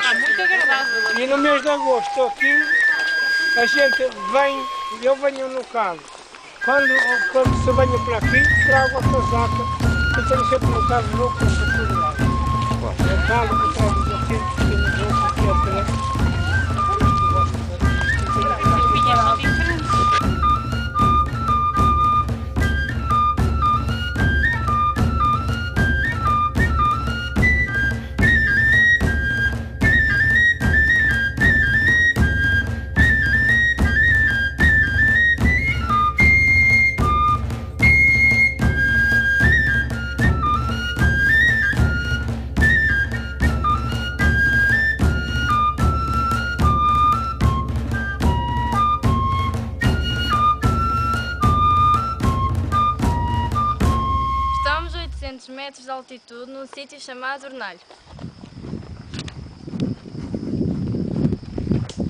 Está muito agradável. E no mês de agosto aqui, a gente vem, eu venho no carro. Quando se venho para aqui, trago a casaca, que tenho sempre no carro roupa para todo lado. O carro que trago daqui, tenho roupa aqui a pé. Estamos a 800 metros de altitude num sítio chamado Ornalho.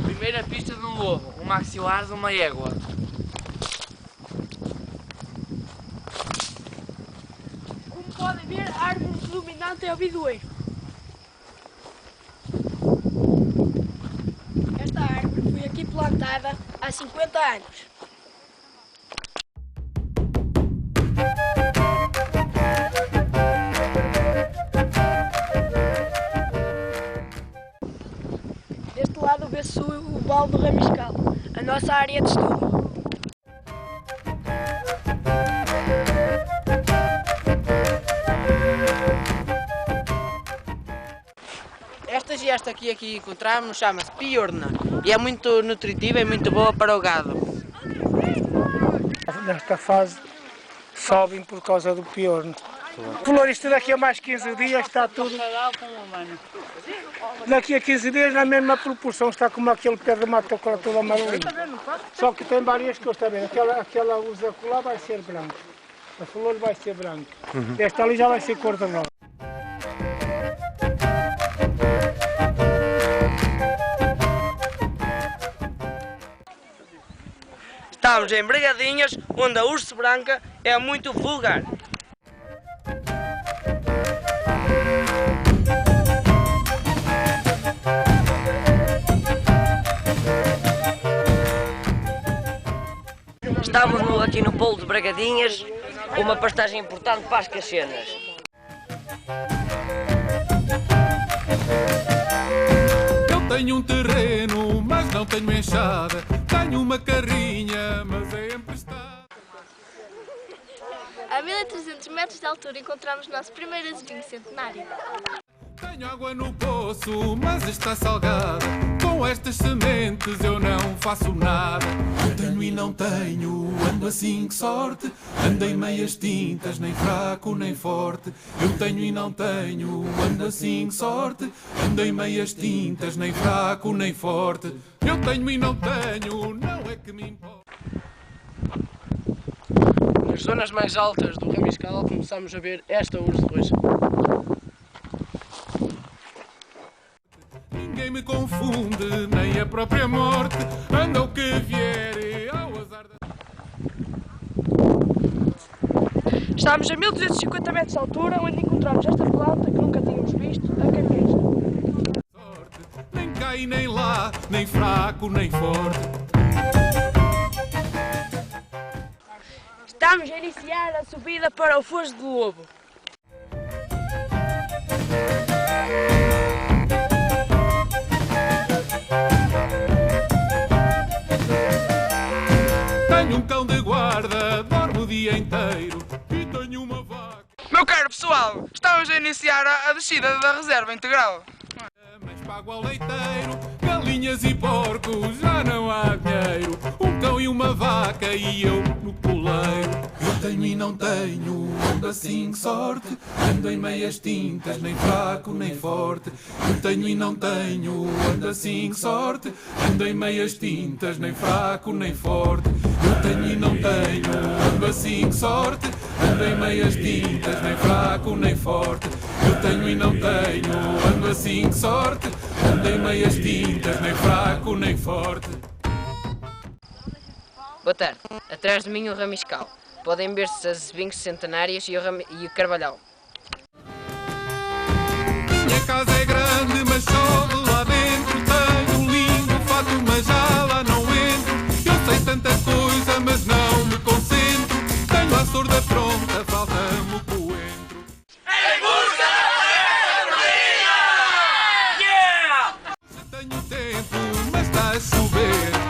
Primeira pista de um lobo, um maxilar de uma égua. Como podem ver, a árvore predominante é o bidoeiro. Esta árvore foi aqui plantada há 50 anos. Deste lado vê-se o Vale do Ramiscal, a nossa área de estudo. Esta aqui encontramos chama-se piorna e é muito nutritiva e muito boa para o gado. Nesta fase sobem por causa do piorno. Florista daqui a mais 15 dias está tudo. Daqui a 15 dias na mesma proporção está como aquele pé de mato todo amarelinho. Só que tem várias cores, está vendo? Aquela luz acolá vai ser branca. A flor vai ser branca. Esta ali já vai ser cor de rosa. Estamos em Bragadinhas, onde a urso branca é muito vulgar. Estamos aqui no Polo de Bragadinhas, uma pastagem importante para as caxenas. Eu tenho um terreno, mas não tenho enxada. Tenho uma carrinha, mas é emprestada. A 1300 metros de altura encontramos o nosso primeiro azevinho centenário. Tenho água no poço, mas está salgada. Com estas sementes eu não faço nada. Eu tenho e não tenho, ando assim que sorte. Andei meias tintas, nem fraco nem forte. Eu tenho e não tenho, ando assim que sorte. Andei meias tintas, nem fraco nem forte. Eu tenho e não tenho, não é que me importa. Nas zonas mais altas do Ramiscal começamos a ver esta urso roxa. Ninguém me confunde, nem a própria morte. Anda o que vier ao azar da... Estamos a 1250 metros de altura, onde encontramos esta planta que nunca tínhamos visto, a cameja. Nem cai nem lá, nem fraco nem forte. Estamos a iniciar a subida para o Foz do Lobo. Tenho um cão de guarda, dorme o dia inteiro. E tenho uma vaca. Meu caro pessoal, estamos a iniciar a descida da reserva integral. Mas pago ao leiteiro, galinhas e porcos, já não há dinheiro. Um cão e uma vaca e eu no poleiro. Eu tenho e não tenho, ando assim que sorte. Ando em meias tintas, nem fraco nem forte. Eu tenho e não tenho, ando assim que sorte. Ando em meias tintas, nem fraco nem forte. Eu tenho e não tenho, ando assim que sorte. Ando em meias tintas, nem fraco nem forte. Eu tenho e não tenho, ando assim que sorte. Ando em meias tintas, nem fraco nem forte. Boa tarde. Atrás de mim o Ramiscal. Podem ver-se as vinhos centenárias e o Carvalhal. Minha casa é grande, mas só de lá vento, mas está a chover.